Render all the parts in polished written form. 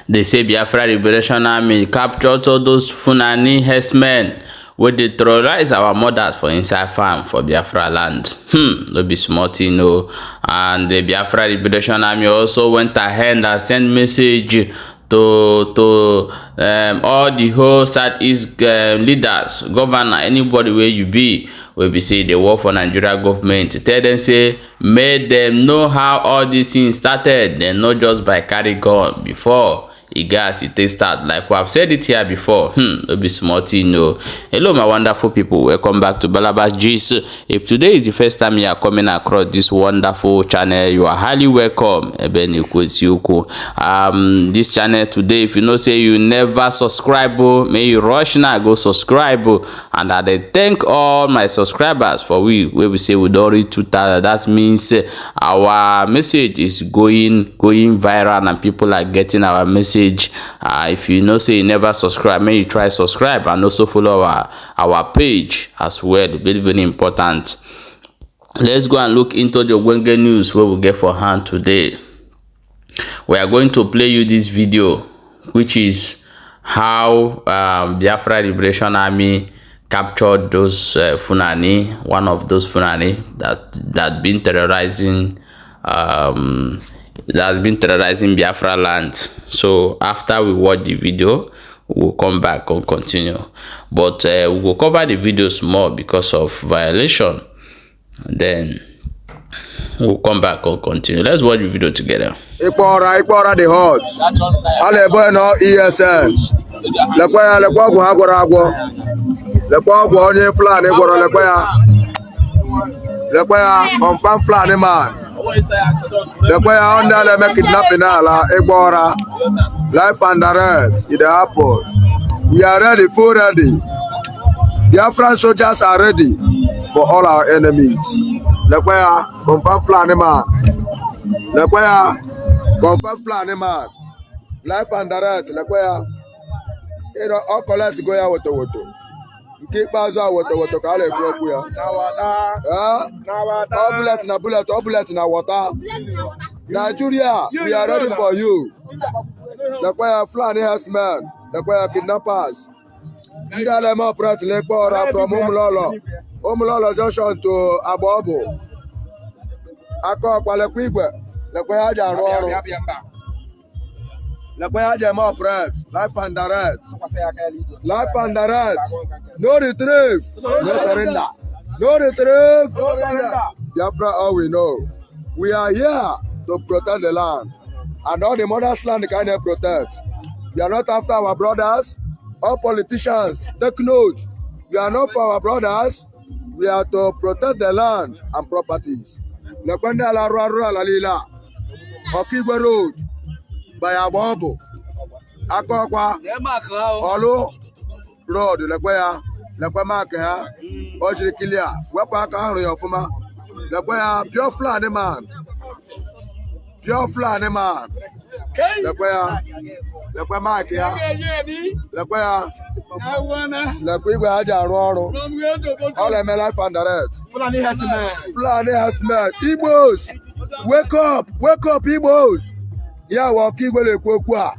They say Biafra Liberation Army captured all those Fulani herdsmen where they terrorize our mothers for inside farm for Biafra land. No be small thing, no. And the Biafra Liberation Army also went ahead and sent message to all the whole Southeast leaders, governor, anybody where you be, where we say they work for Nigeria government. Tell them say, make them know how all these things started. Then not just by carry gun before. It takes start. Like we have said it here before. It'll be small thing, no. Hello, my wonderful people. Welcome back to Balabas Gist. If today is the first time you are coming across this wonderful channel, you are highly welcome. This channel today, if you know say you never subscribe, may you rush now go subscribe. And I thank all my subscribers for where we say we don't reach 2,000. That means our message is going viral and people are getting our message. If you know say you never subscribe, may you try subscribe and also follow our page as well. Very, very important. Let's go and look into the Wenge news where we get for hand today. We are going to play you this video, which is how Biafra Liberation Army captured those Fulani, one of those Fulani that been terrorizing that's been terrorizing Biafra land. So after we watch the video, we'll come back and continue. But we will cover the videos more because of violation. Then we'll come back and continue. Let's watch the video together. Ikpora the hot. Ale boy no ESN. Lekwa gwa agwara agwo. Lekwa gwa onye Fulani gwara lekwa ya confirm Fulani man. Lekwa under the make kidnapping ala Ikpora. Life and direct in the airport. We are ready, full ready. Biafran soldiers are ready for all our enemies. Lekwa confirm Fulani man. Lekwa confirm Fulani man. Life and direct. Lekwa you know all collect go ya woto. Keep baza woto ka le ku ya. All bullet na water. Nigeria, we are ready for you. Lekwa Fulani herdsmen, lekwa kidnappers. Ndalema operate Lekwa from Umlolo junction to Abobo. Akọ Lekwa Igwe, lekwa aja ru oru. Lekwa aja ma operate life and direct. Life and direct. No retrieve, no surrender. No retrieve, no surrender. Biafra, all we know. We are here to protect the land. And all the mother's land can protect. We are not after our brothers. All politicians, take note. We are not for our brothers. We are to protect the land and properties. Lekwenda la rural la lila. Okigwe road. By Abobo. Akokwa. Olu road. Lekwa marke ha. Ojiri kilia. Wepa aka hanru yofuma. Lekwa pure Fulani man. Pure Fulani man. Lekwa marke ya. Lekwa Igwe aja aru oru. All eme life and direct. Fulani herdsmen. Igbos, wake up, Igbos. Yeah, walk Igwe lekwa.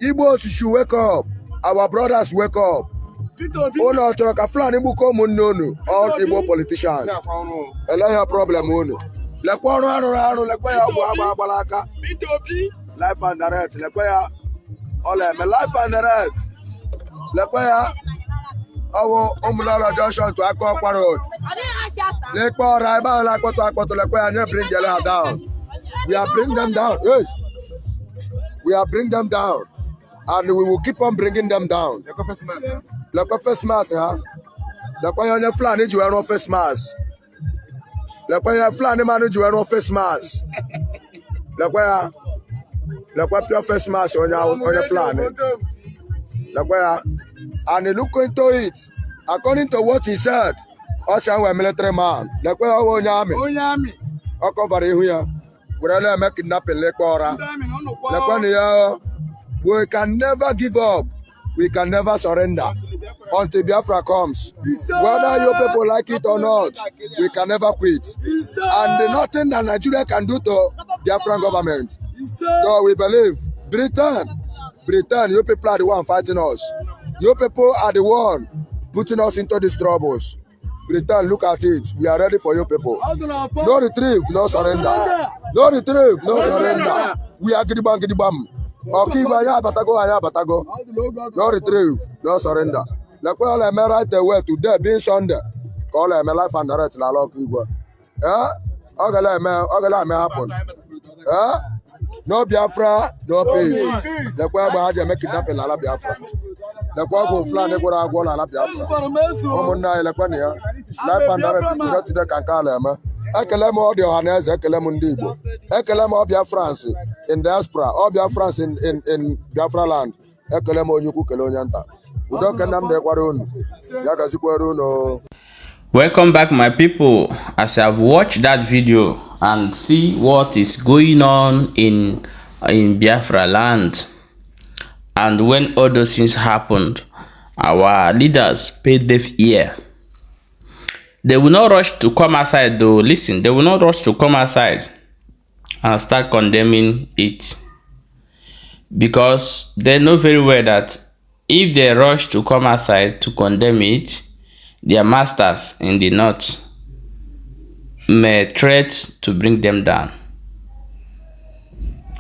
Igbos should wake up. Our brothers wake up. Ono choka Fulani buko munonu. All Igbo politicians. Ela ya problem ono. Lekwa aru lekwa ya agbalaka. Life and direct. Lekwa ya all eme life and direct. Lekwa our Umlolo junction to Akokwa road. Lekwa Iba Lakwa to Lekwa and bring the down. We are bring them down. Hey. We are bring them down. And we will keep on bringing them down. Lekwa face mask, huh? Lekwa ya Fulani you wear face mask. Lekwa ya Fulani man you wear face mask. Lekwa pure face mask on your Fulani. Lekwa and look into it. According to what he said, Osha were military man. Lekwa Onyami. Okover here. We're not kidnapping Lekwa. Lekwa we can never give up. We can never surrender until Biafra comes. Whether you people like it or not, we can never quit. And nothing that Nigeria can do to Biafran government. So we believe Britain Pretend you people are the one fighting us. You people are the one putting us into these troubles. Pretend, look at it. We are ready for you people. No retreat, no surrender. No retreat, no surrender. We are gidibam, gidibam. Okay, batago. No retreat, no surrender. Like all I may right away today being Sunday. Call my life and the rest la lock Igbo. Ogala may happen. No Biafra, no peace. The way I make kidnapping la Biafra. The way go fly the go la Biafra. Omona ile kwani ya. Life and the rest to the kankala ma. Ekele mo di Ohanes, ekele mo ndi Igbo. Ekele mo Biafrans in diaspora, all Biafrans in Biafra land. Ekele mo nyuku kele onyanta. Udo kenam de kwaron. Ya kasi kwaron o. Welcome back, my people. As I've watched that video and see what is going on in Biafra land, and when all those things happened, our leaders paid deaf ear. They will not rush to come outside though. Listen, they will not rush to come outside and start condemning it, because they know very well that if they rush to come outside to condemn it, their masters in the north may threat to bring them down.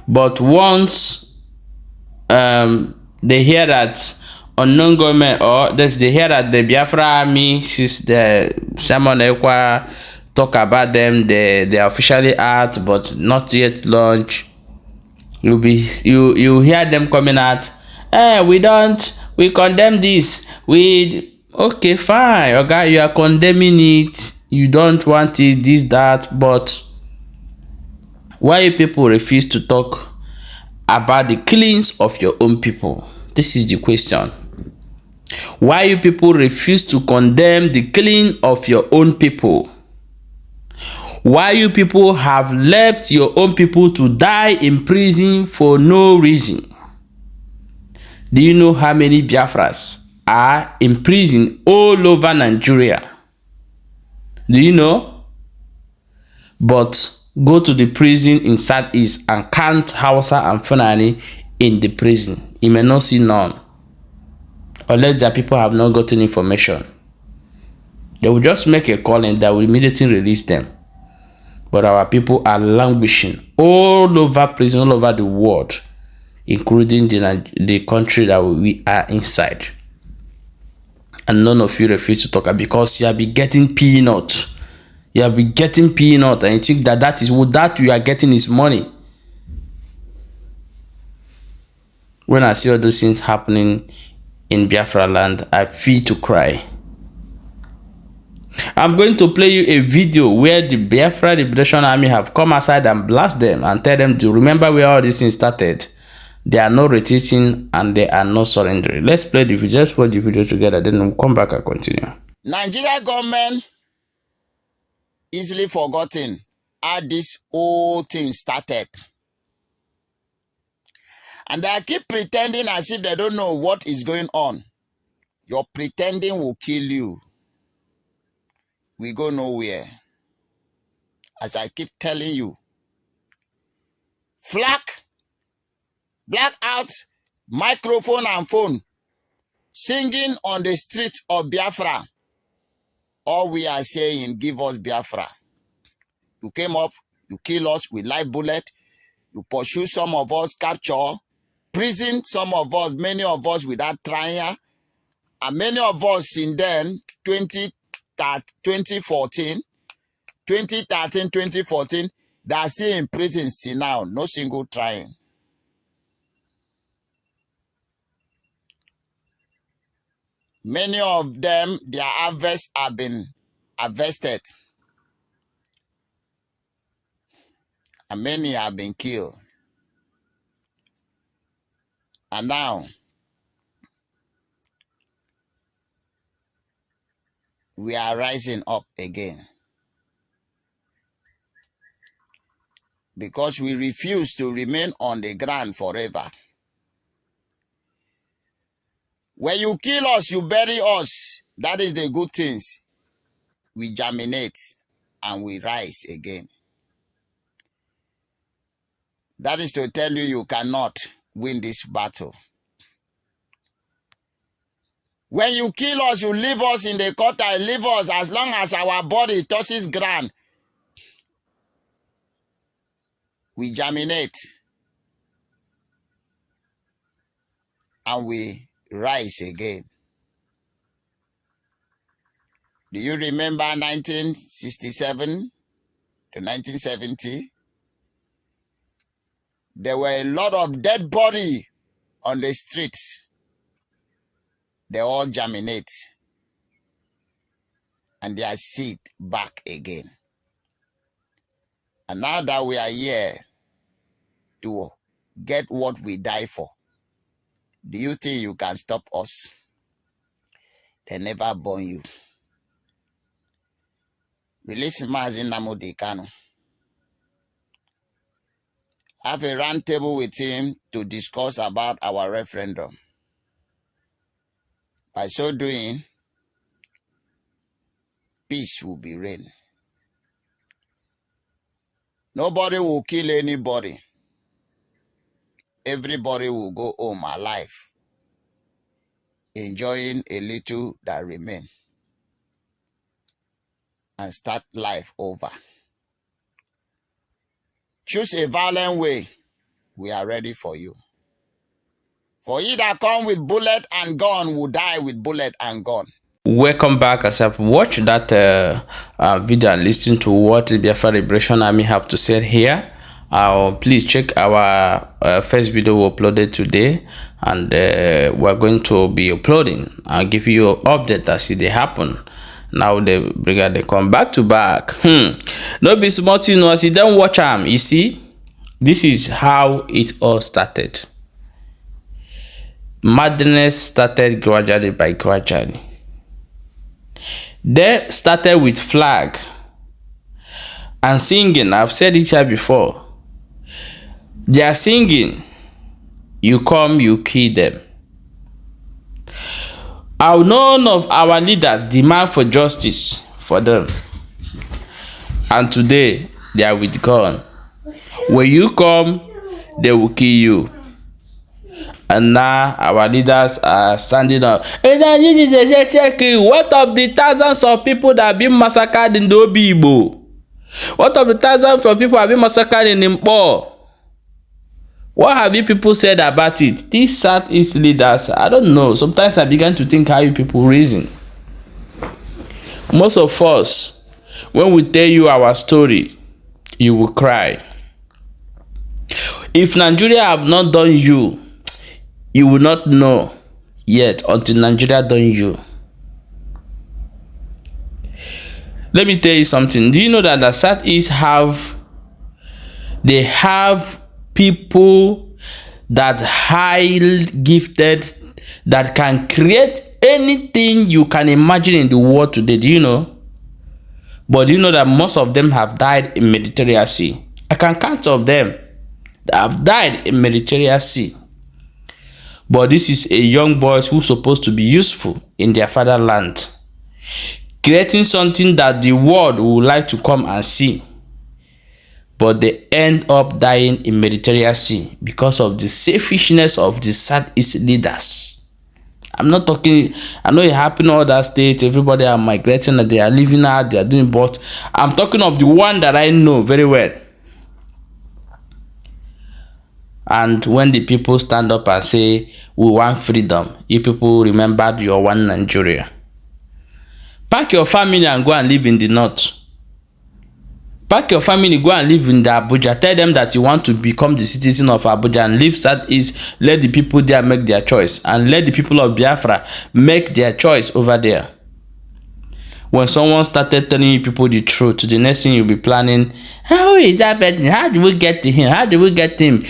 But once they hear that unknown government, or they hear that the Biafra army, since the Simon Ekwa talk about them, they are officially out but not yet launched, you hear them coming out. We condemn this. Okay, fine. Okay, you are condemning it. You don't want it, this, that. But why you people refuse to talk about the killings of your own people? This is the question. Why you people refuse to condemn the killing of your own people? Why you people have left your own people to die in prison for no reason? Do you know how many Biafras are in prison all over Nigeria? Do you know? But go to the prison in Southeast and count Hausa and Fulani in the prison. You may not see none, unless their people have not gotten information. They will just make a call and that will immediately release them. But our people are languishing all over prison, all over the world, including the country that we are inside. And none of you refuse to talk, because you have been getting peanut. You have been getting peanut, and you think that is what that you are getting is money. When I see all those things happening in Biafra land, I feel to cry. I'm going to play you a video where the Biafra Liberation Army have come outside and blast them and tell them to remember where all these things started. They are not retreating and they are not surrendering. Let's play the video. Let's watch the video together. Then we'll come back and continue. Nigeria government easily forgotten how this whole thing started. And they keep pretending as if they don't know what is going on. Your pretending will kill you. We go nowhere. As I keep telling you. Blackout, microphone and phone, singing on the street of Biafra. All we are saying, give us Biafra. You came up, you kill us with live bullet, you pursue some of us, capture, prison some of us, many of us without trying, and many of us in then 2013, 2014, they are still in prison still now, no single trying. Many of them, their harvests have been harvested. And many have been killed. And now, we are rising up again. Because we refuse to remain on the ground forever. When you kill us, you bury us. That is the good things. We germinate and we rise again. That is to tell you, you cannot. win this battle. When you kill us, you leave us in the gutter, leave us as long as our body touches ground. We germinate. And we rise again. Do you remember 1967 to 1970? There were a lot of dead bodies on the streets. They all germinate. And they are seed back again. And now that we are here to get what we die for, do you think you can stop us? They never born you. Release Mazin Nnamdi Kanu. Have a round table with him to discuss about our referendum. By so doing, peace will be reigned. Nobody will kill anybody. Everybody will go home alive, enjoying a little that remains, and start life over. Choose a violent way. We are ready for you. For he that come with bullet and gun will die with bullet and gun. Welcome back. As I've watched that video and listened to what the Biafra Liberation Army have to say here, please check our first video we uploaded today, and we're going to be uploading. I'll give you an update as they happen. Now the brigade they come back to back. No be smart, you know, as you don't watch them. You see, this is how it all started. Madness started gradually by gradually. They started with flag and singing. I've said it here before. They are singing. You come, you kill them. None of our leaders demand for justice for them. And today, they are with God. When you come, they will kill you. And now our leaders are standing up. What of the thousands of people that have been massacred in the Igbo? What of the thousands of people that have been massacred in Igbo? What have you people said about it? These Southeast leaders, I don't know. Sometimes I began to think how you people reason. Most of us, when we tell you our story, you will cry. If Nigeria have not done you, you will not know yet until Nigeria done you. Let me tell you something. Do you know that the Southeast have people that highly gifted that can create anything you can imagine in the world today? Do you know? But do you know that most of them have died in Mediterranean Sea? I can count of them that have died in Mediterranean Sea. But this is a young boys who's supposed to be useful in their fatherland, creating something that the world would like to come and see. But they end up dying in Mediterranean Sea because of the selfishness of the Southeast leaders. I'm not talking, I know it happened in other states, everybody are migrating and they are living out, they are doing, but I'm talking of the one that I know very well. And when the people stand up and say, we want freedom, you people remembered your one Nigeria. Pack your family and go and live in the north. Pack your family, go and live in the Abuja. Tell them that you want to become the citizen of Abuja and live Southeast. Let the people there make their choice. And let the people of Biafra make their choice over there. When someone started telling you people the truth, the next thing you'll be planning, how is that person? How do we get to him? How do we get him?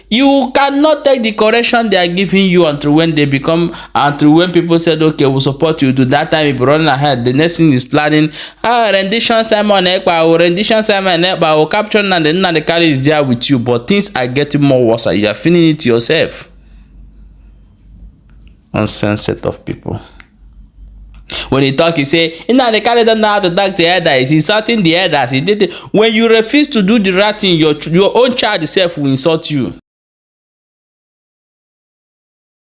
You cannot take the correction they are giving you until when they become, until when people said, okay, we'll support you. To that time, you'll be running ahead. The next thing is planning, rendition Simon Ekpa, rendition Simon Ekpa, or capture and then the carry is there with you. But things are getting more worse. You are feeling it yourself. Nonsense set of people. When he talk, he say, the carry don't know how to talk to elders. He's insulting the elders. He did it. When you refuse to do the right thing, your own child itself will insult you.